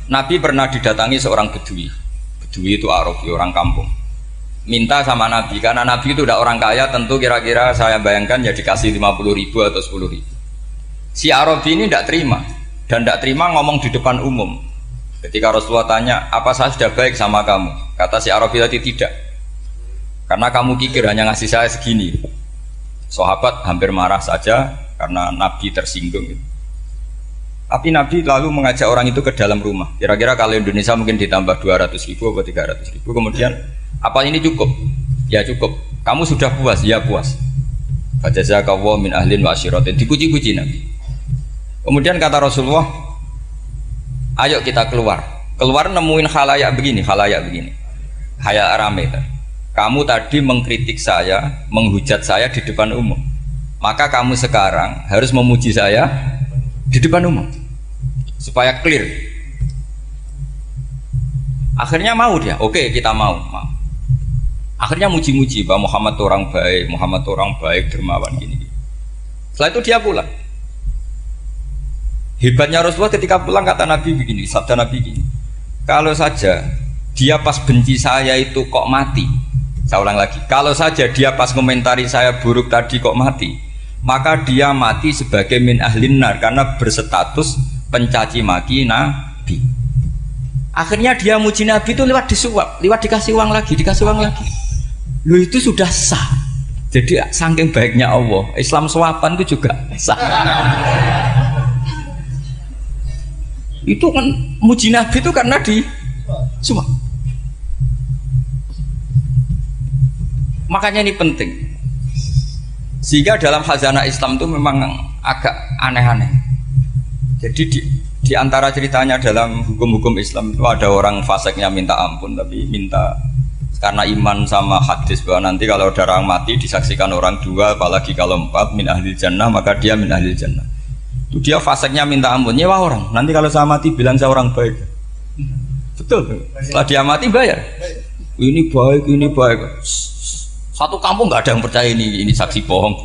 Nabi pernah didatangi seorang bedui. Bedui itu Arabi, orang kampung. Minta sama Nabi, karena Nabi itu udah orang kaya, tentu kira-kira saya bayangkan ya dikasih 50.000 atau 10.000. Si Arabi ini tidak terima, dan tidak terima ngomong di depan umum. Ketika Rasulullah tanya, apa saya sudah baik sama kamu? Kata si Arabi tadi, tidak. Karena kamu kikir hanya ngasih saya segini. Sahabat hampir marah saja karena Nabi tersinggung. Tapi Nabi lalu mengajak orang itu ke dalam rumah. Kira-kira kalau Indonesia mungkin ditambah 200.000 atau 300.000. Kemudian, apa ini cukup? Ya cukup. Kamu sudah puas? Ya puas. Fajazakallahu min ahlin wa asyiratin. Dipuji-puji Nabi. Kemudian kata Rasulullah, ayo kita keluar. Keluar nemuin khalayak begini. Khalayak rame. Kamu tadi mengkritik saya, menghujat saya di depan umum. Maka kamu sekarang harus memuji saya di depan umum supaya clear. Akhirnya mau dia, oke kita mau. Akhirnya muji-muji bahwa Muhammad orang baik, dermawan gini. Setelah itu dia pulang. Hebatnya Rasulullah ketika pulang kata Nabi begini, sabda Nabi begini, kalau saja dia pas benci saya itu kok mati, saya ulang lagi, kalau saja dia pas komentari saya buruk tadi kok mati, maka dia mati sebagai min ahlin nar karena berstatus pencaci maki Nabi. Akhirnya dia muji Nabi itu lewat disuap, lewat dikasih uang lagi. Lu itu sudah sah. Jadi saking baiknya Allah, Islam suapan itu juga sah. Itu kan muji Nabi itu karena di suap. Makanya ini penting. Sehingga dalam khazanah Islam itu memang agak aneh-aneh. Jadi di antara ceritanya dalam hukum-hukum Islam itu ada orang fasiknya minta ampun, tapi minta karena iman sama hadis bahwa nanti kalau ada orang mati disaksikan orang dua, apalagi kalau 4 min ahli jannah, maka dia min ahli jannah. Itu dia fasiknya minta ampun, nyewa orang. Nanti kalau saya mati bilang saya orang baik. Betul. Setelah dia mati bayar. Ini baik. Satu kampung nggak ada yang percaya ini saksi bohong.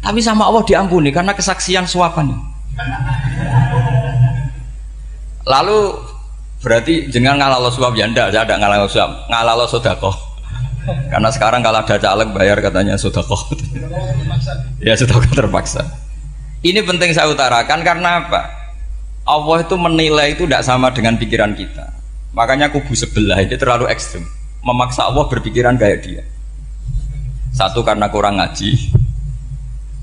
Tapi sama Allah diampuni karena kesaksian suapan. Lalu berarti jangan ngalalo suap ya ndak, saya ada ngalalo suap, ngalalo sedekah. Karena sekarang kalau ada caleg bayar katanya sedekah. Ya sedekah terpaksa. Ini penting saya utarakan karena apa? Allah itu menilai itu tidak sama dengan pikiran kita. Makanya kubu sebelah ini terlalu ekstrim, memaksa Allah berpikiran kayak dia. Satu karena kurang ngaji,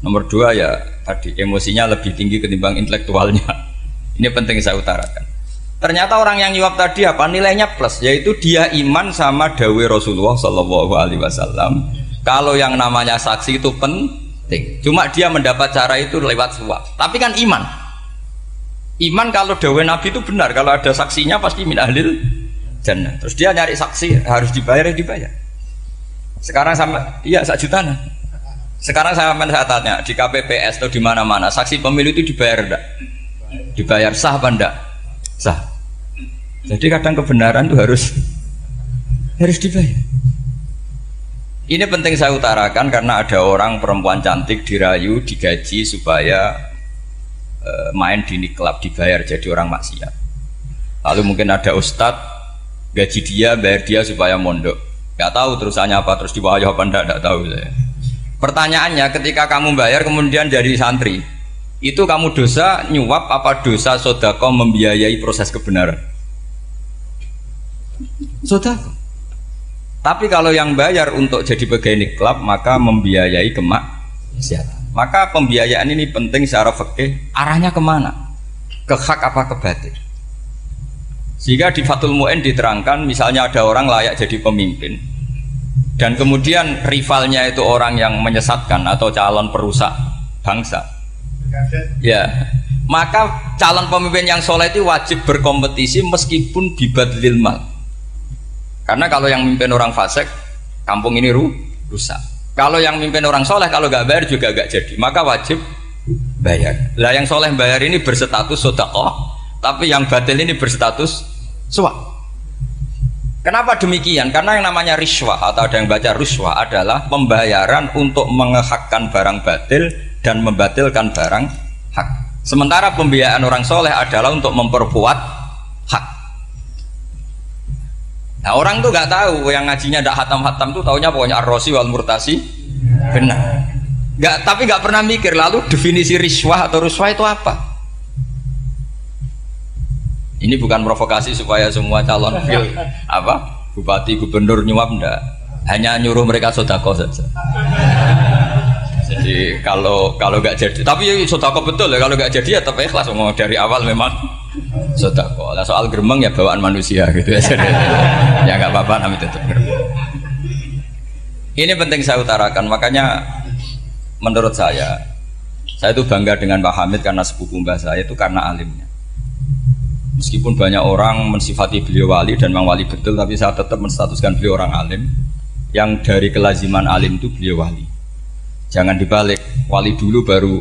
nomor dua ya tadi emosinya lebih tinggi ketimbang intelektualnya. Ini penting saya utarakan. Ternyata orang yang nyuap tadi apa nilainya plus, yaitu dia iman sama dawai Rasulullah Shallallahu Alaihi Wasallam. Kalau yang namanya saksi itu penting, cuma dia mendapat cara itu lewat suap. Tapi kan iman kalau dawai Nabi itu benar, kalau ada saksinya pasti min ahlil jannah. Terus dia nyari saksi harus dibayar. Sekarang sama iya 1 juta. Sekarang saya tanya di KPPS atau di mana-mana saksi pemilu itu dibayar enggak? Dibayar sah apa enggak? Sah. Jadi kadang kebenaran itu harus dibayar. Ini penting saya utarakan karena ada orang perempuan cantik dirayu, digaji supaya main di klub, dibayar jadi orang maksiat. Lalu mungkin ada ustadz gaji dia, bayar dia supaya mondok. Gak tahu terusannya apa, terus diwayah apa enggak tahu saya. Pertanyaannya ketika kamu bayar kemudian jadi santri, itu kamu dosa nyuap apa dosa sodako membiayai proses kebenaran? Sodako. Tapi kalau yang bayar untuk jadi pegawai klub maka membiayai kemaksiatan. Maka pembiayaan ini penting secara fikih, arahnya kemana? Ke hak apa ke batil? Sehingga di Fathul Mu'in diterangkan misalnya ada orang layak jadi pemimpin dan kemudian rivalnya itu orang yang menyesatkan atau calon perusak bangsa, ya maka calon pemimpin yang soleh itu wajib berkompetisi meskipun bibadlil mal. Karena kalau yang memimpin orang fasik, kampung ini rusak. Kalau yang memimpin orang soleh, kalau nggak bayar juga nggak jadi, maka wajib bayar. Lah yang soleh bayar ini berstatus sedekah, tapi yang batil ini berstatus suap. Kenapa demikian? Karena yang namanya riswah atau ada yang baca ruswah adalah pembayaran untuk mengehakkan barang batil dan membatilkan barang hak. Sementara pembiayaan orang soleh adalah untuk memperkuat hak. Nah orang tuh nggak tahu, yang ngajinya ndak hatam-hatam tuh taunya pokoknya ar-rosi wal murtasi benar. Tapi nggak pernah mikir lalu definisi riswah atau ruswah itu apa. Ini bukan provokasi supaya semua calon bupati gubernur nyuap, ndak, hanya nyuruh mereka sedekah saja. Jadi kalau nggak jadi, tapi sedekah betul ya, kalau nggak jadi ya tetap ikhlas, ngomong dari awal memang sedekah. Soal gremeng ya bawaan manusia gitu ya. Ya nggak apa-apa, namanya tetap gremeng. Ini penting saya utarakan, makanya menurut saya itu bangga dengan Pak Hamid karena sepupu mbah saya itu karena alimnya. Meskipun banyak orang mensifati beliau wali dan memang wali betul, tapi saya tetap menstatuskan beliau orang alim yang dari kelaziman alim itu beliau wali. Jangan dibalik, wali dulu baru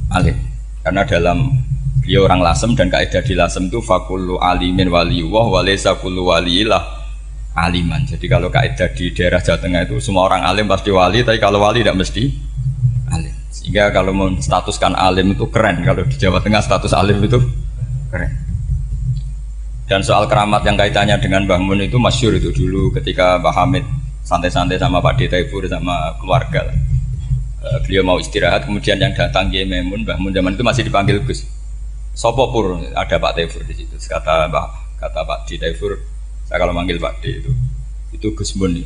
alim. Karena dalam beliau orang Lasem dan kaidah di Lasem itu fakullu alimin waliyullah walaysa kullu waliillah aliman. Jadi kalau kaidah di daerah Jawa Tengah itu semua orang alim pasti wali, tapi kalau wali tidak mesti alim. Sehingga kalau menstatuskan alim itu keren, kalau di Jawa Tengah status alim itu keren. Dan soal keramat yang kaitannya dengan Mbah Mun itu masyhur itu dulu ketika Mbah Hamid santai-santai sama Pak D. Taifur sama keluarga. Beliau mau istirahat, kemudian yang datang Kiai Maimun, Mbah Mun zaman itu masih dipanggil Gus. Sopo pur, ada Pak Taifur di situ. Kata Pak D. Taifur, saya kalau manggil Pak D itu Gus Mun.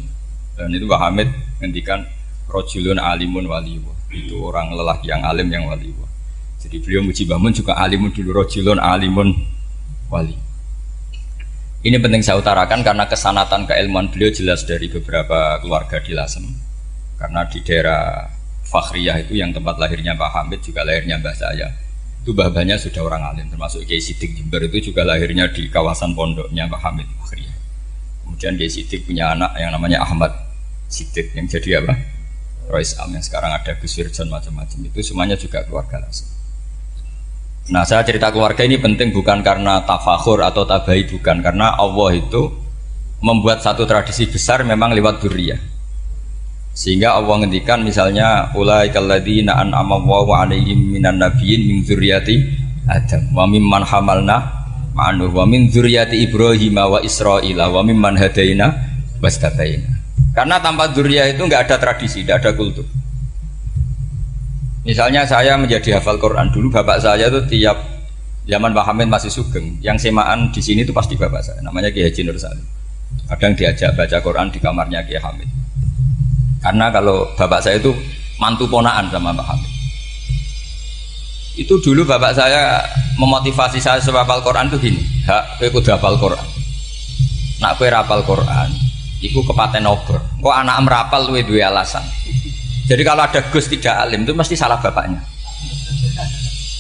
Dan itu Mbah Hamid ngendikan rojulun alimun waliyullah. Itu orang lelaki yang alim yang waliyullah. Jadi beliau muji Mbah Mun juga alimun dulu, rojulun alimun wali. Ini penting saya utarakan karena kesanatan keilmuan beliau jelas dari beberapa keluarga di Lasem. Karena di daerah Fakhriyah itu yang tempat lahirnya Pak Hamid juga lahirnya mbah saya. Itu mbah-mbahnya sudah orang alim, termasuk Kiai Sidik Jember itu juga lahirnya di kawasan pondoknya Pak Hamid Fakhriyah. Kemudian Kiai Sidik punya anak yang namanya Ahmad Sidik yang jadi apa? Rois Am yang sekarang ada Gus Wirjon macam-macam, itu semuanya juga keluarga Lasem. Nah saya cerita keluarga ini penting bukan karena tafakhur atau tabai, bukan, karena Allah itu membuat satu tradisi besar memang lewat dzurriyyah. Sehingga Allah ngendikan misalnya ulaikal ladzina an'ama Allahu 'alaihim minan nabiyyin min dzurriyyati Adam wa mimman hamalna ma'anuh wa min dzurriyyati Ibrahim wa Israila wa mimman hadaina wastabaina. Karena tanpa dzurriyyah itu enggak ada tradisi, enggak ada kultur. Misalnya saya menjadi hafal Quran dulu, bapak saya itu tiap zaman Pak Hamid masih sugeng, yang semaan di sini itu pasti bapak saya, namanya Kiai Haji Nur Salim. Kadang diajak baca Quran di kamarnya Kiai Hamid. Karena kalau bapak saya itu mantu ponaan sama Pak Hamid. Itu dulu bapak saya memotivasi saya supaya hafal Quran itu gini, kowe kudu hafal Quran. Nak kowe hafal Quran, iku kepaten obor. Kok anak merapal luwe duwe alasan. Jadi kalau ada Gus tidak alim itu mesti salah bapaknya.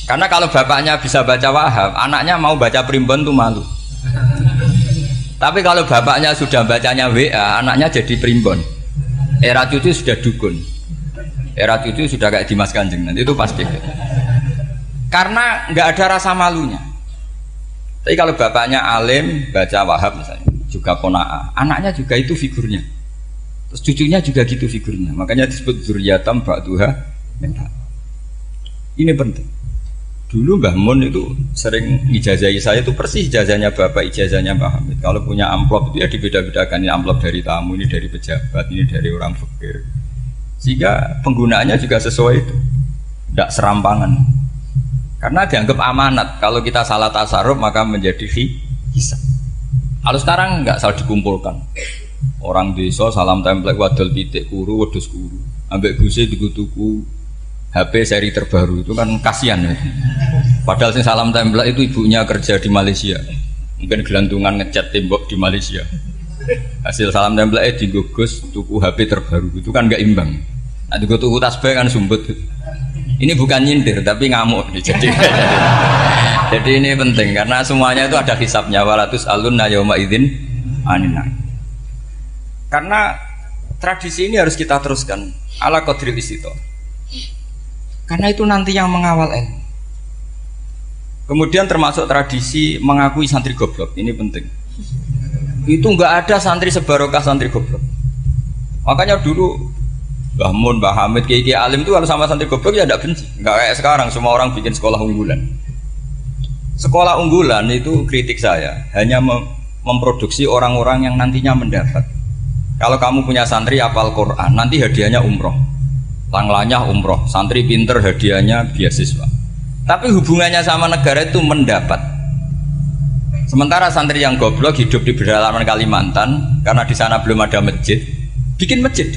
Karena kalau bapaknya bisa baca Wahab, anaknya mau baca Primbon tuh malu. Tapi kalau bapaknya sudah bacanya WA, anaknya jadi Primbon. Era cucu sudah dukun. Era cucu sudah kayak Dimas Kanjeng, nanti itu pasti. Karena nggak ada rasa malunya. Tapi kalau bapaknya alim baca Wahab misalnya, juga Qanaah, anaknya juga itu figurnya. Terus cucunya juga gitu figurnya, makanya disebut dzurriyyatam ba'duha min ba'd. Ini penting. Dulu Mbah Mun itu sering ijazahi saya itu persis ijazahnya bapak, ijazahnya Mbah Hamid. Kalau punya amplop itu ya dibeda-bedakan, ini amplop dari tamu, ini dari pejabat, ini dari orang fakir. Sehingga penggunaannya juga sesuai itu, tidak serampangan. Karena dianggap amanat. Kalau kita salah tasarruf maka menjadi hisab. Kalau sekarang nggak salah dikumpulkan. Orang desa salam template wadol pitik kuru wedhus kuru ambek guse tuku HP seri terbaru itu kan kasihan ya. Padahal sing salam template itu ibunya kerja di Malaysia, mungkin gelantungan ngecat tembok di Malaysia. Hasil salam template digugus tuku HP terbaru itu kan nggak imbang. Nah juga tuku tasbih kan sumbut. Ini bukan nyindir tapi ngamuk jadi. Jadi ini penting karena semuanya itu ada hisabnya, walatus alunna yauma idzin anin. Karena tradisi ini harus kita teruskan ala qadril istito. Karena itu nanti yang mengawal ilmu. Kemudian termasuk tradisi mengakui santri goblok, ini penting. Itu enggak ada santri sebarokah santri goblok. Makanya dulu Mbah Mun, Mbah Hamid, Kiai alim itu kalau sama santri goblok ya tidak benci. Enggak kayak sekarang semua orang bikin sekolah unggulan. Sekolah unggulan itu kritik saya hanya memproduksi orang-orang yang nantinya mendapat. Kalau kamu punya santri hafal Quran, nanti hadiahnya umroh, langlanya umroh, santri pinter hadiahnya beasiswa. Tapi hubungannya sama negara itu mendapat. Sementara santri yang goblok hidup di pedalaman Kalimantan karena di sana belum ada masjid, bikin masjid.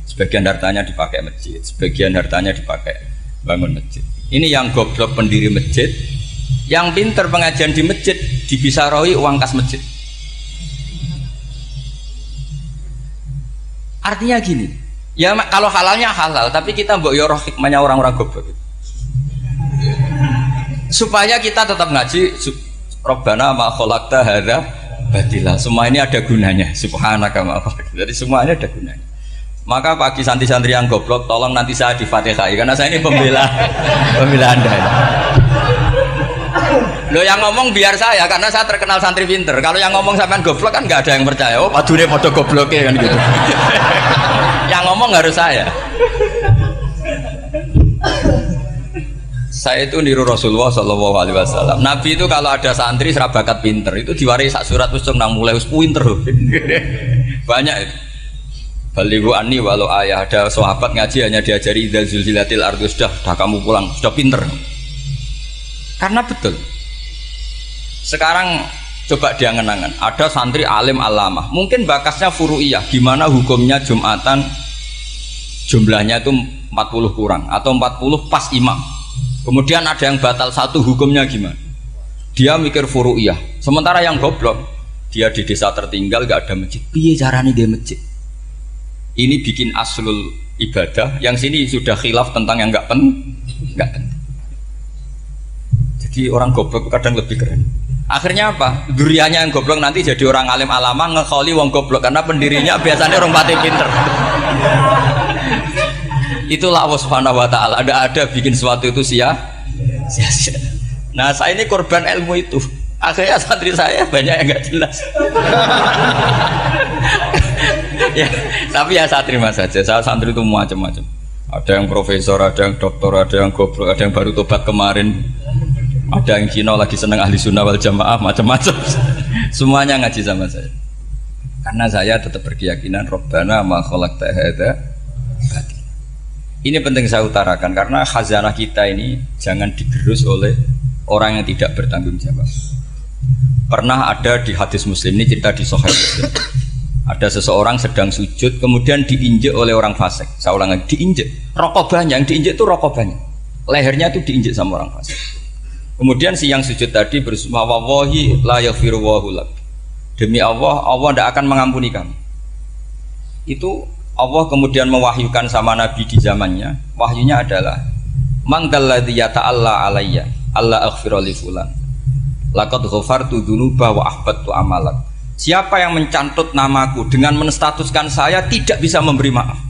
Sebagian hartanya dipakai masjid, sebagian hartanya dipakai bangun masjid. Ini yang goblok pendiri masjid, yang pinter pengajian di masjid dibisaroi uang kas masjid. Artinya gini, ya kalau halalnya halal, tapi kita mbok yo roh hikmahnya orang-orang goblok. Supaya kita tetap ngaji Rabbana ma khalaqta hadza batila. Semua ini ada gunanya. Subhanaka ma khalaqta. Jadi semuanya ada gunanya. Maka bagi santri-santri yang goblok, tolong nanti saya di-Fatihai karena saya ini pembela Anda. Lo yang ngomong biar saya karena saya terkenal santri pinter. Kalau yang ngomong sampean goblok kan nggak ada yang percaya. Oh, padune padha gobloke kan gitu. Yang ngomong harus saya. Saya itu niru Rasulullah Shallallahu Alaihi Wasallam. Nabi itu kalau ada santri serabakat pinter itu diwaris sak surat usung nang mulai pinter. Banyak itu. Balighu anni walau ayah, ada sahabat ngaji hanya diajari idza zulzilatil ardu, sudah kamu pulang, sudah pinter. Karena betul. Sekarang coba diangen-angen, ada santri alim alamah, mungkin bakasnya furu'iyah, gimana hukumnya Jumatan jumlahnya itu 40 kurang atau 40 pas imam. Kemudian ada yang batal satu, hukumnya gimana? Dia mikir furu'iyah. Sementara yang goblok, dia di desa tertinggal gak ada masjid. Piye caranya dia masjid? Ini bikin aslul ibadah, yang sini sudah khilaf tentang yang gak penting. Jadi orang goblok kadang lebih keren. Akhirnya apa? Duriannya yang goblok nanti jadi orang alim alama ngekholi wong goblok karena pendirinya biasanya orang pati pinter. Itulah Allah Subhanahu wa taala. Ada bikin sesuatu itu sia-sia. Nah, saya ini korban ilmu itu. Akhirnya santri saya banyak yang nggak jelas. Ya, tapi ya saya terima saja. Saya santri itu macam-macam. Ada yang profesor, ada yang doktor, ada yang goblok, ada yang baru tobat kemarin, ada yang Cina lagi seneng ahli sunnah wal jamaah, macam-macam. Semuanya ngaji sama saya. Karena saya tetap berkeyakinan Rabbana ma khalaqta hadza batil. Ini penting saya utarakan karena khazanah kita ini jangan digerus oleh orang yang tidak bertanggung jawab. Pernah ada di hadis Muslim, ini cerita di Sahih Muslim. Ada seseorang sedang sujud, kemudian diinjek oleh orang fasik. Saya ulang lagi, diinjek. Rokobanya, yang diinjek itu rokobanya. Lehernya itu diinjek sama orang fasik. Kemudian si yang sujud tadi bersumpah, wallahi la yaghfiru wallahu lak. Demi Allah, Allah tidak akan mengampuni kamu. Itu Allah kemudian mewahyukan sama Nabi di zamannya. Wahyunya adalah, man dalladzi yata'alla alayya alla aghfira li fulan. Laqad ghafartu dzunuba wa ahbattu amalak. Siapa yang mencantut namaku dengan menstatuskan saya tidak bisa memberi maaf,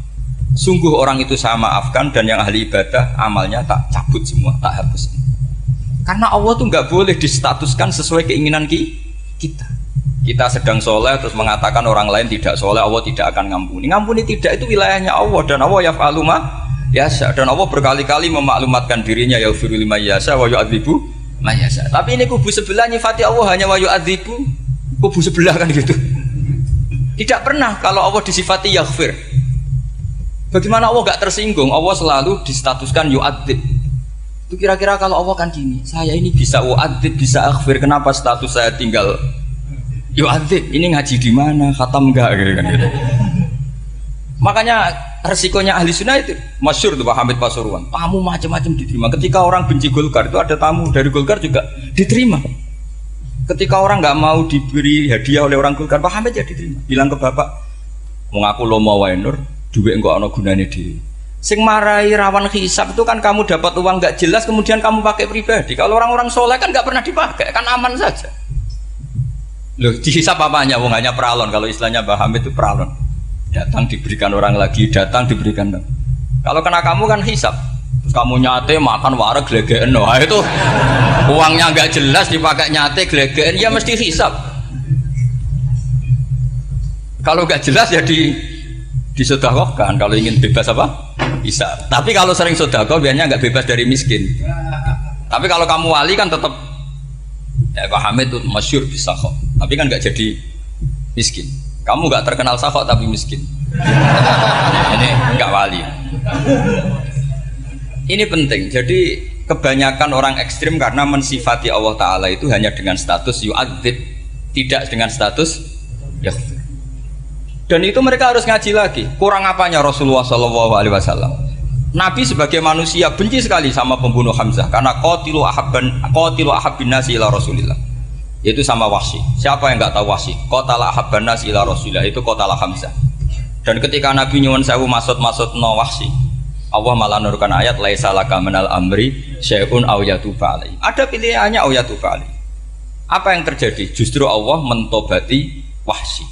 sungguh orang itu saya maafkan, dan yang ahli ibadah amalnya tak cabut semua, tak hapus. Karena Allah tuh nggak boleh distatuskan sesuai keinginan kita. Kita sedang soleh terus mengatakan orang lain tidak soleh, Allah tidak akan ngampuni. Ngampuni tidak, itu wilayahnya Allah, dan Allah yaf'alu ma yasha. Dan Allah berkali-kali memaklumatkan dirinya yaghfiru liman yasha wa yu'adzibu man yasha. Tapi ini kubu sebelah nyifati Allah hanya wa yu'adzibu, kubu sebelah kan gitu. Tidak pernah kalau Allah disifati yaghfir. Bagaimana Allah gak tersinggung? Allah selalu distatuskan yu'adzib. Itu kira-kira kalau Allah kan gini, saya ini bisa u'adzib, bisa aghfir, kenapa status saya tinggal yu'adzib? Ini ngaji di mana? Khatam enggak gitu kan gitu. Makanya resikonya ahli sunnah itu masyhur tuh Pak Hamid Pasuruan. Tamu macam-macam diterima. Ketika orang benci Golkar itu ada tamu dari Golkar juga diterima. Ketika orang nggak mau diberi hadiah oleh orang Golkar, Pak Hamid ya diterima. Bilang ke bapak, mau ngaku lo mau wainur, duit enggak ono gunane di. Sing marai rawan hisab itu kan kamu dapat uang nggak jelas, kemudian kamu pakai pribadi. Kalau orang-orang soleh kan nggak pernah dipakai, kan aman saja. Loh, dihisab apanya? Wong hanya peralon. Kalau istilahnya Pak Hamid itu peralon. Datang diberikan orang lagi, datang diberikan. Kalau kena kamu kan hisab. Terus kamu nyate makan wareg glegeken, nah itu uangnya nggak jelas dipakai nyate glegeken, ya mesti hisab. Kalau nggak jelas ya disedekahkan. Kalau ingin bebas apa? Bisa. Tapi kalau sering sedekah biasanya nggak bebas dari miskin. Tapi kalau kamu wali kan tetap Ya, Pak Hamid itu masyhur bisa kok, tapi kan nggak jadi miskin. Kamu nggak terkenal sakok tapi miskin. Ini nggak wali. Ini penting. Jadi kebanyakan orang ekstrim karena mensifati Allah Ta'ala itu hanya dengan status yu'adzib, tidak dengan status yaghfir. Dan itu mereka harus ngaji lagi. Kurang apanya Rasulullah SAW? Nabi sebagai manusia benci sekali sama pembunuh Hamzah karena qatilu ahabbin nasi ila Rasulillah. Itu sama Wahsy. Siapa yang nggak tahu Wahsy? Qatala ahabban nasi ila Rasulillah, itu qatala Hamzah. Dan ketika Nabi nyuwun sewu maksud no Wahsy, Allah malah nurkan ayat laisa laka minal amri syai'un aw yatuba alaihi. Ada pilihannya aw yatuba alaihi. Apa yang terjadi? Justru Allah mentobati Wahsy.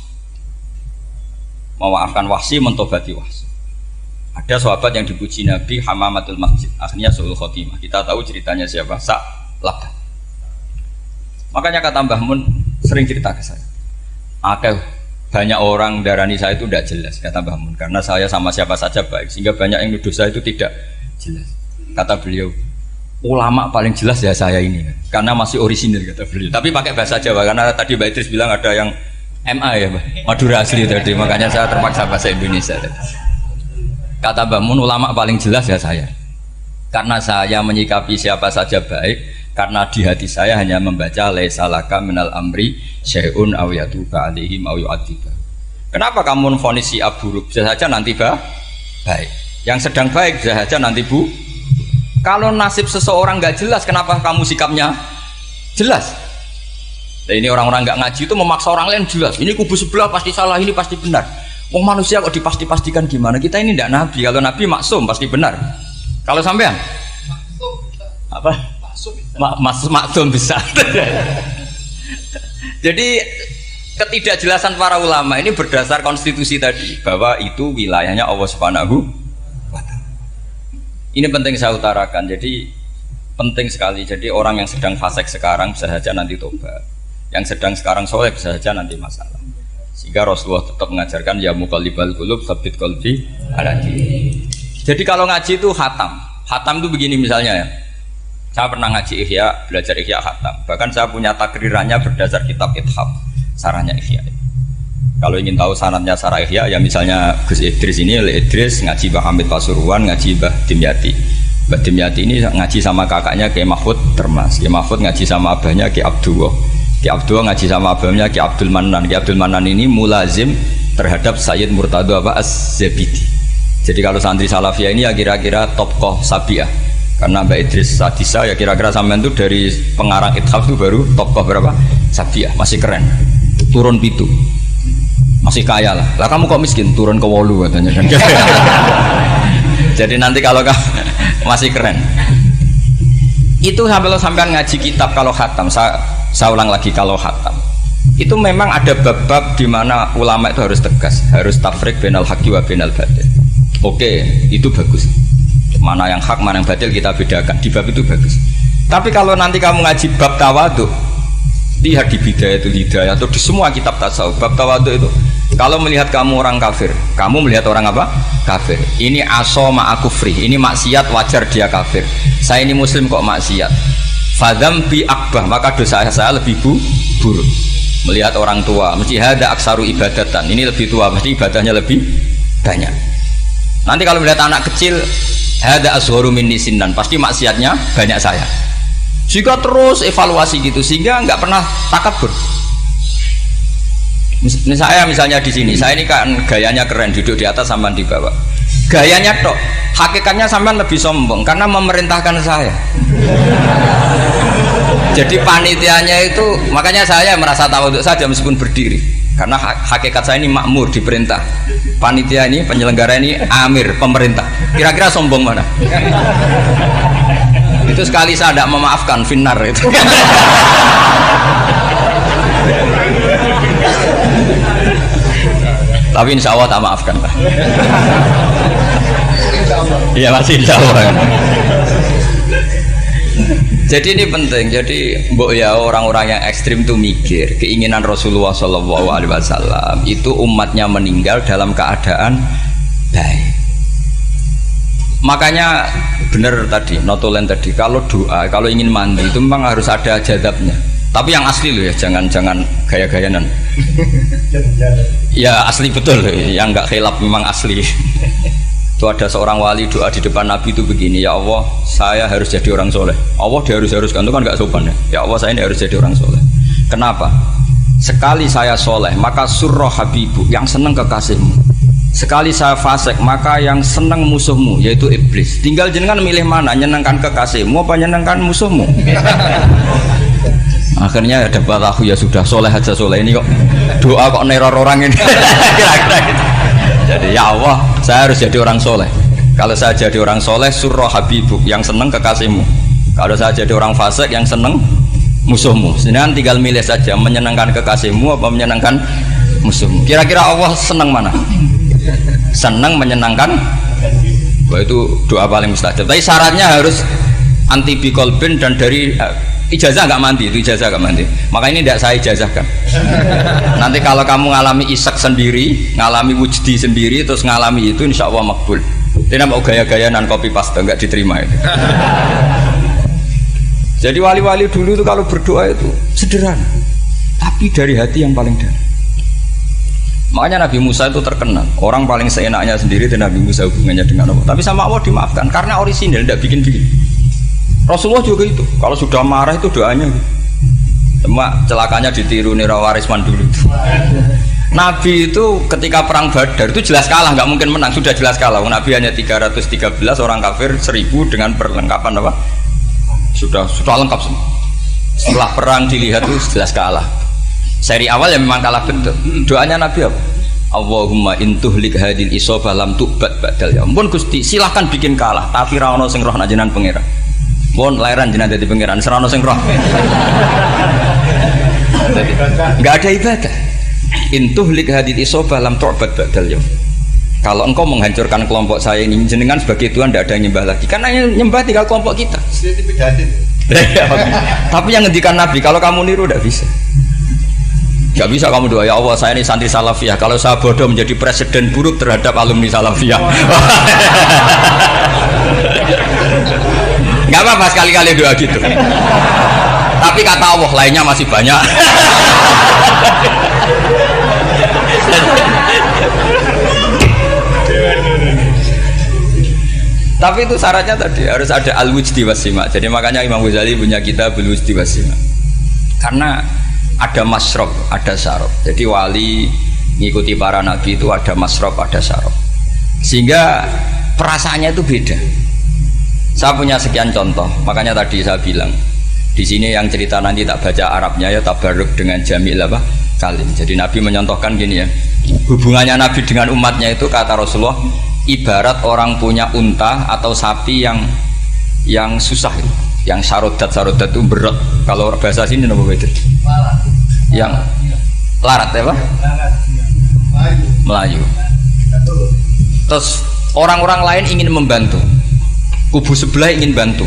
Memaafkan Wahsy, mentobati Wahsy. Ada sahabat yang dipuji Nabi Hamamatul Masjid, akhirnya su'ul khotimah. Kita tahu ceritanya siapa? Sa'labah. Makanya kata Mbah Mun sering cerita ke saya. Banyak orang darani saya itu tidak jelas, kata Mbah Mun, karena saya sama siapa saja baik, sehingga banyak yang nuduh saya itu tidak jelas. Kata beliau, ulama paling jelas ya saya ini, karena masih orisinil, kata beliau. Tapi pakai bahasa Jawa, karena tadi Mbak Idris bilang ada yang MA ya, Madura asli tadi, makanya saya terpaksa bahasa Indonesia tadi. Kata Mbah Mun, ulama paling jelas ya saya, karena saya menyikapi siapa saja baik, karena di hati saya hanya membaca laisa laka minal amri syai'un aw yatuba alaihim aw yu'adziba. Kenapa kamu vonis si buruk? Bisa saja nanti baik. Yang sedang baik bisa saja nanti bu. Kalau nasib seseorang nggak jelas, kenapa kamu sikapnya jelas? Nah, ini orang-orang nggak ngaji itu memaksa orang lain jelas. Ini kubu sebelah pasti salah, ini pasti benar. Wong manusia kok dipasti-pastikan gimana? Kita ini tidak nabi. Kalau nabi maksum pasti benar. Kalau sampean apa? Maksum bisa. Jadi ketidakjelasan para ulama ini berdasar konstitusi tadi, bahwa itu wilayahnya Allah Subhanahu wa Ta'ala. Ini penting saya utarakan. Jadi penting sekali. Jadi orang yang sedang fasik sekarang bisa saja nanti tobat. Yang sedang sekarang soleh bisa saja nanti masalah. Sehingga Rasulullah tetap mengajarkan ya muqallibal qulub tsabbit qalbi ala dinik. Jadi kalau ngaji itu khatam. Khatam itu begini misalnya ya. Saya pernah ngaji Ihya, belajar Ihya khatam. Bahkan saya punya takrirannya berdasar kitab Ithaf, sarahnya Ihya. Kalau ingin tahu sanadnya sarah Ihya, ya misalnya Gus Idris ini, Idris ngaji Mbah Hamid Pasuruan, ngaji Mbah Dimyati. Mbah Dimyati ini ngaji sama kakaknya Kiai Mahfud Termas. Kiai Mahfud ngaji sama abahnya Kiai Abdullah. Kiai Abdullah ngaji sama abahnya Kiai Abdul Manan. Kiai Abdul Manan ini mulazim terhadap Sayyid Murtado Az-Zabidi. Jadi kalau santri Salafiyah ini ya kira-kira tokoh Sabiah. Karena Mbak Idris Sadisa ya kira-kira sampean itu dari pengarang Ithaf itu baru tokoh berapa? Sabiah, masih keren. Turun pitu. Masih kaya lah. Lah kamu kok miskin? Turun ke 8 katanya kan. Jadi nanti kalau kamu masih keren. Itu sampean ngaji kitab kalau khatam, saya ulang lagi kalau khatam. Itu memang ada bab-bab di mana ulama itu harus tegas, harus tafriq bainal haqqi wa bainal batil. Oke, itu bagus. Mana yang hak, mana yang batil kita bedakan. Di bab itu bagus. Tapi kalau nanti kamu ngaji bab tawadhu, lihat di Bidayatul Hidayah atau di semua kitab tasawuf, bab tawadhu itu, kalau melihat kamu orang kafir, kamu melihat orang apa? Kafir. Ini aso ma'akufri, ini maksiat wajar dia kafir. Saya ini muslim kok maksiat. Fadam bi akbah, maka dosa saya lebih buruk. Melihat orang tua, mesti hada aksaru ibadatan, ini lebih tua, mesti ibadahnya lebih banyak. Nanti kalau melihat anak kecil, hada azharu minni sinnan, pasti maksiatnya banyak saya. Jika terus evaluasi gitu, sehingga nggak pernah takabur. Misalnya di sini, saya ini kan gayanya keren, duduk di atas sampean di bawah. Gayanya tok, hakikatnya sampean lebih sombong karena memerintahkan saya. Jadi panitianya itu, makanya saya merasa tawadhu saja meskipun berdiri. Karena hakikat saya ini makmur, diperintah. Panitia ini, penyelenggara ini amir, pemerintah. Kira-kira sombong mana? Itu sekali saya tidak memaafkan, finnar itu. Tapi insya Allah tak maafkan lah. Iya masih insya Allah. Jadi ini penting. Jadi mbok ya orang-orang yang ekstrim itu mikir keinginan Rasulullah SAW itu umatnya meninggal dalam keadaan baik. Makanya benar tadi, notulen tadi, kalau doa, kalau ingin mandi itu memang harus ada jadabnya. Tapi yang asli loh ya, jangan gaya-gayanan. Ya asli betul, yang nggak khilaf memang asli. Itu ada seorang wali doa di depan Nabi itu begini, ya Allah, saya harus jadi orang soleh. Allah diharuskan itu kan nggak sopan ya. Ya Allah, saya ini harus jadi orang soleh. Kenapa? Sekali saya soleh, maka surroh habibu, yang senang kekasihmu. Sekali saya fasik, maka yang senang musuhmu, yaitu iblis. Tinggal jenengan milih mana, nyenangkan kekasihmu apa nyenangkan musuhmu. Akhirnya ada batahu, ya sudah, soleh aja soleh, ini kok doa kok neror orang ini. Kira-kira gitu. Jadi ya Allah, saya harus jadi orang soleh. Kalau saya jadi orang soleh, surroh habibuk, yang seneng kekasihmu. Kalau saya jadi orang fasik, yang seneng musuhmu. Sedangkan tinggal milih saja, menyenangkan kekasihmu apa menyenangkan musuhmu. Kira-kira Allah seneng mana? Seneng menyenangkan. Wah, itu doa paling mustajab. Tapi syaratnya harus anti bikolbin dan dari ijazah nggak mandi, itu ijazah nggak mandi. Maka ini tidak saya ijazahkan. Nanti kalau kamu ngalami isak sendiri, ngalami wujdi sendiri, terus ngalami itu, insya Allah makbul. Tidak mau gaya-gayanan copy paste, nggak diterima itu. Jadi wali-wali dulu itu kalau berdoa itu sederhana, tapi dari hati yang paling dalam. Makanya Nabi Musa itu terkenal, orang paling seenaknya sendiri dan Nabi Musa hubungannya dengan Allah. Tapi sama Allah dimaafkan karena orisinal, tidak bikin-bikin. Rasulullah juga itu, kalau sudah marah itu doanya gitu. Cuma celakanya ditiru Nira Warisman dulu. Nabi itu ketika perang Badar itu jelas kalah, nggak mungkin menang, sudah jelas kalah. Nabi hanya 313, orang kafir 1000 dengan perlengkapan apa? Sudah lengkap semua. Setelah perang dilihat itu jelas kalah. Seri awal ya memang kalah betul. Doanya Nabi apa? Allahumma intuhlik hadil isobah lam tu'bad ba'dal ya. Ampun Gusti, silahkan bikin kalah, tapi ra ono sing roh nak jenengan pangeran. Pun lahiran jenengan dadi pangeran, serana sing roh. Enggak ada ibadah. Intuhlik hadil isobah lam tu'bad ba'dal ya. Kalau engkau menghancurkan kelompok saya ini, jenengan sebagai Tuhan tidak ada yang nyembah lagi. Karena yang nyembah tinggal kelompok kita. Tapi yang ngendikan Nabi, kalau kamu niru tidak bisa. Gak bisa kamu doa, ya Allah saya ini santri salafiyah, kalau saya bodoh menjadi presiden buruk terhadap alumni salafiyah. Gak apa-apa sekali-kali doa gitu. Tapi kata Allah lainnya masih banyak. Tapi itu syaratnya tadi harus ada al-wujdi wasima. Jadi makanya Imam Ghazali punya kitab al-wujdi wasima. Karena ada masrob, ada syarob. Jadi wali ngikuti para nabi itu ada masrob, ada syarob. Sehingga perasaannya itu beda. Saya punya sekian contoh. Makanya tadi saya bilang di sini yang cerita nanti tak baca Arabnya ya tabarruk dengan jamil apa kalim. Jadi Nabi menyontohkan gini ya. Hubungannya Nabi dengan umatnya itu kata Rasulullah ibarat orang punya unta atau sapi yang susah itu. Yang sarodat itu berat. Kalau bahasa sini nama beda. Yang larat ya Pak? Melayu. Terus orang-orang lain ingin membantu. Kubu sebelah ingin bantu.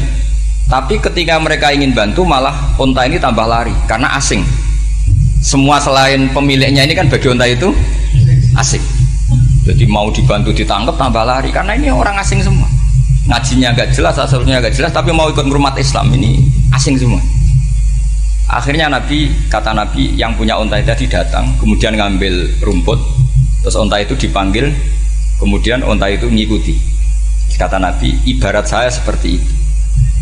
Tapi ketika mereka ingin bantu malah unta ini tambah lari karena asing. Semua selain pemiliknya ini kan bagi unta itu asing. Jadi mau dibantu ditangkap tambah lari karena ini orang asing semua. Ngajinya agak jelas, asalnya agak jelas, tapi mau ikut ngurumat Islam ini asing semua. Akhirnya kata Nabi yang punya unta tadi datang, kemudian ngambil rumput, terus unta itu dipanggil, kemudian unta itu mengikuti. Kata Nabi, ibarat saya seperti itu.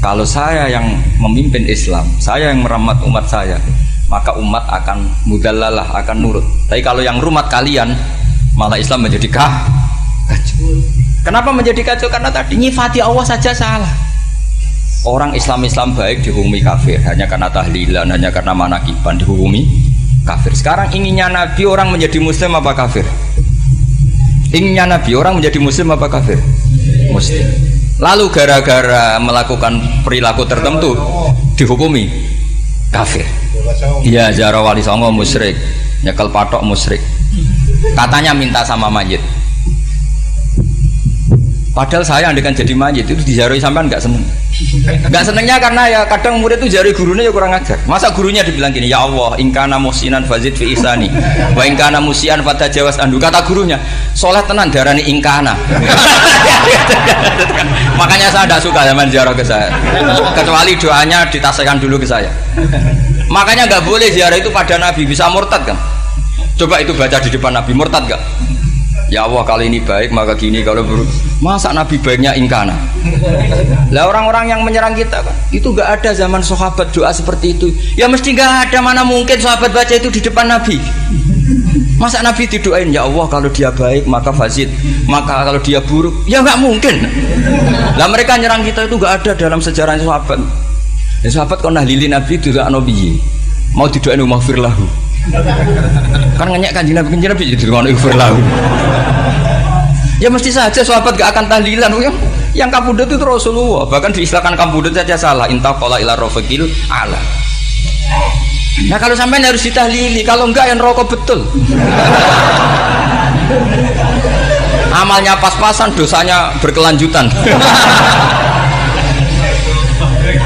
Kalau saya yang memimpin Islam, saya yang merawat umat saya, maka umat akan mudallalah, akan nurut. Tapi kalau yang rumat kalian, malah Islam menjadi kacau. Kenapa menjadi kacau? Karena tadi nyifati Allah saja salah. Orang Islam baik dihukumi kafir hanya karena tahlilan, hanya karena manakiban dihukumi kafir. Sekarang inginnya Nabi orang menjadi muslim apa kafir? Inginnya Nabi orang menjadi muslim apa kafir? Muslim. Lalu gara-gara melakukan perilaku tertentu dihukumi kafir. Iya, ziarah wali songo musyrik, nyekel patok musyrik. Katanya minta sama mayit. Padahal saya andekan jadi mayit itu diziarahi sampean nggak seneng. Nggak senengnya karena ya kadang murid itu ziarahi gurunya ya kurang ajar. Masa gurunya dibilang gini, ya Allah, ingkana musinan fazid fi isani, wa ingkana musian fatajawas andu. Kata gurunya, soleh tenan darani ingkana. Makanya saya tidak suka zaman ziarah ke saya. Kecuali doanya ditasihkan dulu ke saya. Makanya nggak boleh ziarah itu pada Nabi, bisa murtad kan? Coba itu baca di depan Nabi, murtad nggak? Ya Allah kali ini baik maka gini, kalau buruk masa Nabi baiknya ingkana. Lah orang-orang yang menyerang kita kan, itu nggak ada zaman sahabat doa seperti itu. Ya mesti nggak ada, mana mungkin sahabat baca itu di depan Nabi. Masa Nabi didoain ya Allah kalau dia baik maka fazid, maka kalau dia buruk ya nggak mungkin. Lah mereka nyerang kita itu nggak ada dalam sejarah sahabat. Ya sahabat kok nahlilin Nabi itu gak nabi mau didoain maghfir lahu. Kan ngenyek Kanjeng Nabi jadi ngono maghfir lahu. Ya mesti saja sahabat gak akan tahlilan. Yang kabudut itu Rasulullah, bahkan diistilahkan kabudut saja salah. Intaqala ila rafiqil ala. Nah kalau sampai harus ditahlili, kalau enggak yang rokok betul. Amalnya pas-pasan, dosanya berkelanjutan.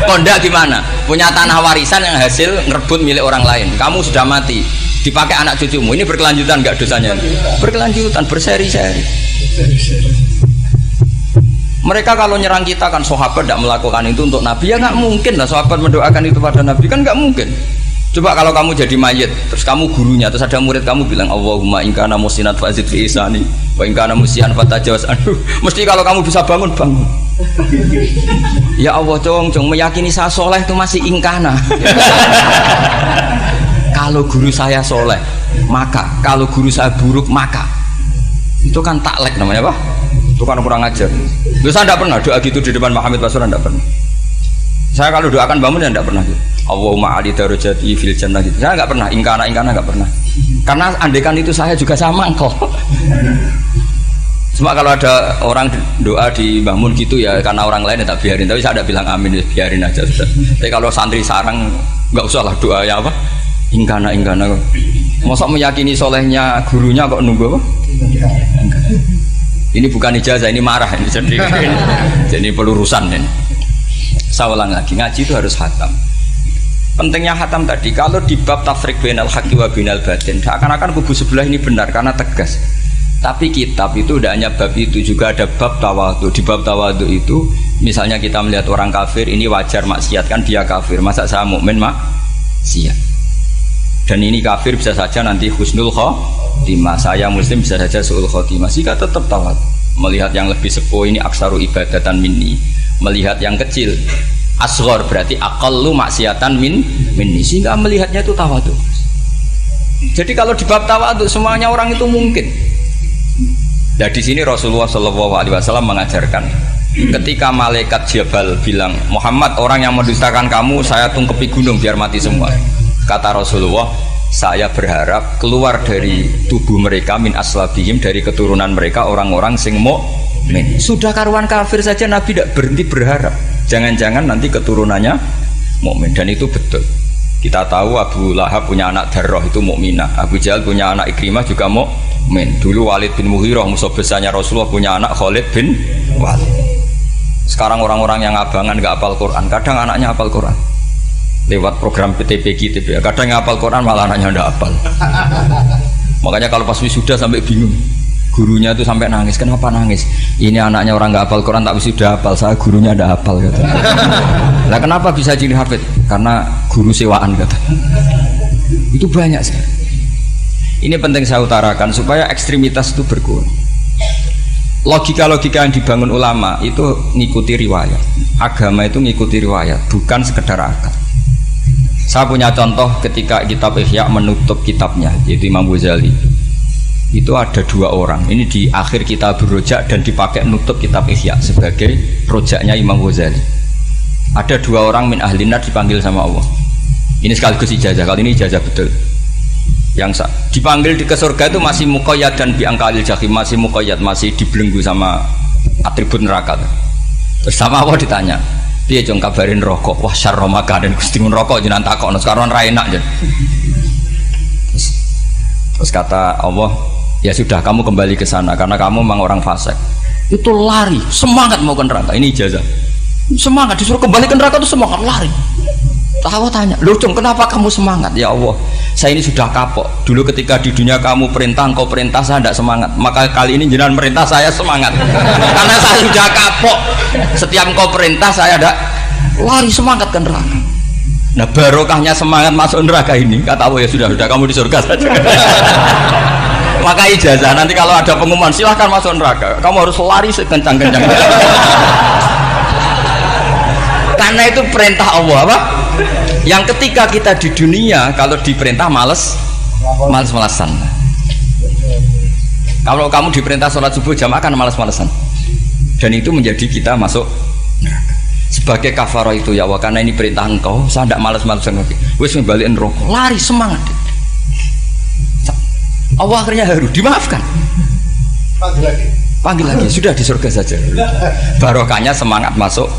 Kondak gimana? Punya tanah warisan yang hasil ngerebut milik orang lain. Kamu sudah mati, dipakai anak cucumu. Ini berkelanjutan nggak dosanya? Berkelanjutan, berseri-seri. Mereka kalau nyerang kita kan sahabat tidak melakukan itu untuk Nabi, ya nggak mungkin lah sahabat mendoakan itu pada Nabi, kan nggak mungkin. Coba kalau kamu jadi mayit, terus kamu gurunya, terus ada murid kamu bilang Allahumma in kana musinat fazid fi isani wa in kana musian fatajawaz anhu. Mesti kalau kamu bisa bangun. Ya Allah cong meyakini saya soleh itu masih ingkana. Kalau guru saya soleh maka, kalau guru saya buruk maka. Itu kan taklek namanya, Pak. Itu kan kurang ajar. Saya tidak pernah doa gitu di depan Muhammad Rasulullah, tidak pernah. Saya kalau doakan bangun ya tidak pernah gitu. Allahumma ali darajati fil jannah gitu. Saya nggak pernah ingkana nggak pernah. Karena andekan itu saya juga sama engkau. Cuma kalau ada orang doa di bangun gitu ya karena orang lain ya tak biarin. Tapi saya tidak bilang amin, ya biarin aja sudah. Tapi kalau santri sarang nggak usah lah doa ya apa? Ingkana. Masa meyakini solehnya gurunya kok nunggu apa? Ini bukan ijazah, ini marah ini. Jadi pelurusan ini. Saya ulang lagi, ngaji itu harus khatam. Pentingnya khatam tadi, kalau di bab tafriq bainal haqqi wa bainal batin, seakan-akan kubu sebelah ini benar karena tegas. Tapi kitab itu tidak hanya bab itu, juga ada bab tawadhu. Di bab tawadhu itu, misalnya kita melihat orang kafir, ini wajar maksiat kan dia kafir. Masa saya mukmin maksiat? Dan ini kafir bisa saja nanti husnul khotimah, saya muslim bisa saja su'ul khotimah. Jika tetap tawadhu, melihat yang lebih sepuh ini aksaru ibadatan minni, melihat yang kecil asghar berarti aqallu maksiatan minni, sehingga melihatnya itu tawadhu. Jadi kalau di bab tawadhu semuanya orang itu mungkin. Nah di sini Rasulullah SAW mengajarkan, ketika malaikat Jabal bilang Muhammad, orang yang mendustakan kamu saya tungkepi gunung biar mati semua. Kata Rasulullah, saya berharap keluar dari tubuh mereka min aslabihim, dari keturunan mereka orang-orang sing mukmin. Sudah karuan kafir saja Nabi tidak berhenti berharap, jangan-jangan nanti keturunannya mukmin. Dan itu betul. Kita tahu Abu Lahab punya anak Darrah itu mukminah, Abu Jahal punya anak Ikrimah juga mukmin. Dulu Walid bin Mughirah musuh besarnya Rasulullah punya anak Khalid bin Walid. Sekarang orang-orang yang abangan nggak hafal Quran, kadang anaknya hafal Quran lewat program PTPG, kadang yang hafal Quran malah anaknya nggak hafal. Makanya kalau pas wisuda sampai bingung, gurunya itu sampai nangis. Kenapa nangis? Ini anaknya orang nggak hafal Quran tak wisuda hafal, saya gurunya nggak hafal kata. Lah kenapa bisa jadi hafid? Karena guru sewaan kata. Itu banyak sekali. Ini penting saya utarakan supaya ekstremitas itu berkurang. Logika-logika yang dibangun ulama itu ngikuti riwayat. Agama itu ngikuti riwayat, bukan sekedar akal. Saya punya contoh ketika kitab Ihya menutup kitabnya, yaitu Imam Ghazali. Itu ada dua orang, ini di akhir kitab Rojak dan dipakai nutup kitab Ihya sebagai rojaknya Imam Ghazali. Ada dua orang min ahli nar dipanggil sama Allah. Ini sekaligus ijazah, kali ini ijazah betul. Yang dipanggil ke surga itu masih muqayyad dan biangkalil jahim, masih muqayyad, masih dibelenggu sama atribut neraka. Terus sama Allah ditanya, dia jong kabarin rokok, wah syarro makanan kustingun rokok jenang takok, sekarang ra enak jen. Terus kata Allah, ya sudah kamu kembali ke sana karena kamu memang orang fasik. Itu lari, semangat mau ke neraka. Ini ijazah. Semangat disuruh kembali ke neraka itu semangat lari. Allah tanya, loh Jong kenapa kamu semangat? Ya Allah, saya ini sudah kapok. Dulu ketika di dunia kamu perintah, engkau perintah, saya tidak semangat. Maka kali ini jenengan perintah saya semangat. Karena saya sudah kapok. Setiap engkau perintah saya ada lari semangat ke neraka. Nah barokahnya semangat masuk neraka ini kata Allah, ya sudah kamu di surga saja. Maka ijazah nanti kalau ada pengumuman silahkan masuk neraka, kamu harus lari sekencang-kencang. Karena itu perintah Allah apa? Yang ketika kita di dunia kalau diperintah males-malesan. Kalau kamu diperintah sholat subuh jamaah kan males-malesan. Dan itu menjadi kita masuk neraka. Sebagai kafarah itu ya Allah, karena ini perintah engkau, saya tidak males-malesan lagi. Wes ngembaliin rokok, lari semangat. Allah akhirnya haru, dimaafkan. Panggil lagi, sudah di surga saja. Barokahnya semangat masuk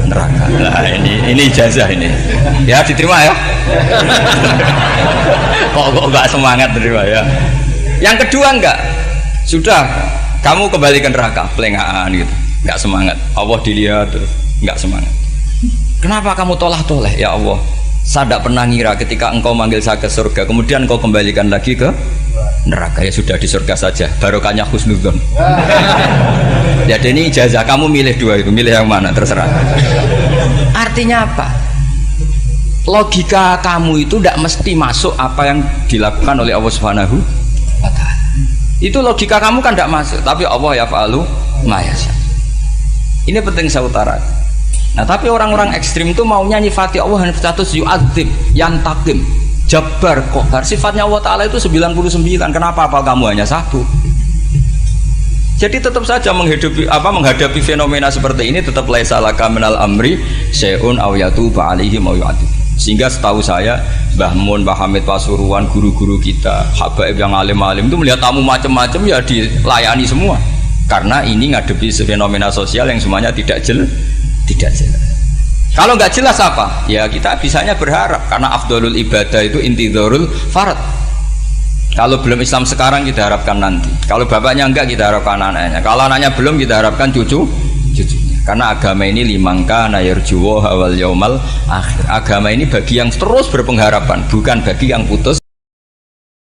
neraka. Nah ini ijazah ini. Ya diterima ya. Kok enggak semangat terima ya. Yang kedua enggak, sudah kamu kembali ke neraka, pelengahan gitu, enggak semangat. Allah dilihat terus enggak semangat. Kenapa kamu toleh ya Allah? Saya tidak pernah ngira ketika engkau manggil saya ke surga, kemudian engkau kembalikan lagi ke neraka. Ya sudah di surga saja, barokahnya husnudzon. Jadi ini ijazah, kamu milih dua itu, milih yang mana terserah. Artinya apa? Logika kamu itu tidak mesti masuk apa yang dilakukan oleh Allah Subhanahu wa Ta'ala. Itu logika kamu kan tidak masuk, tapi Allah yaf'alu ma yasha. Ini penting saya utarakan. Nah tapi orang-orang ekstrim itu maunya nyifati Allah dengan status yu'adzib, yantakim, jabbar, kohar. Sifatnya Allah Ta'ala itu 99. Kenapa apa kamu hanya satu? Jadi tetap saja menghadapi fenomena seperti ini tetap laisa laka minal amri syai'un aw yatuba alaihi ma yu'adzib. Sehingga setahu saya Mbah Mun, Mbah Hamid Pasuruan, guru-guru kita, habaib yang alim-alim itu melihat tamu macam-macam ya dilayani semua. Karena ini ngadepi fenomena sosial yang semuanya tidak jelas. Kalau nggak jelas apa? Ya kita bisanya berharap, karena afdolul ibadah itu intidharul farad. Kalau belum Islam sekarang kita harapkan nanti. Kalau bapaknya enggak kita harapkan anaknya. Kalau anaknya belum kita harapkan cucunya. Karena agama ini limangka nayarjuwa hawal yaumal akhir. Agama ini bagi yang terus berpengharapan, bukan bagi yang putus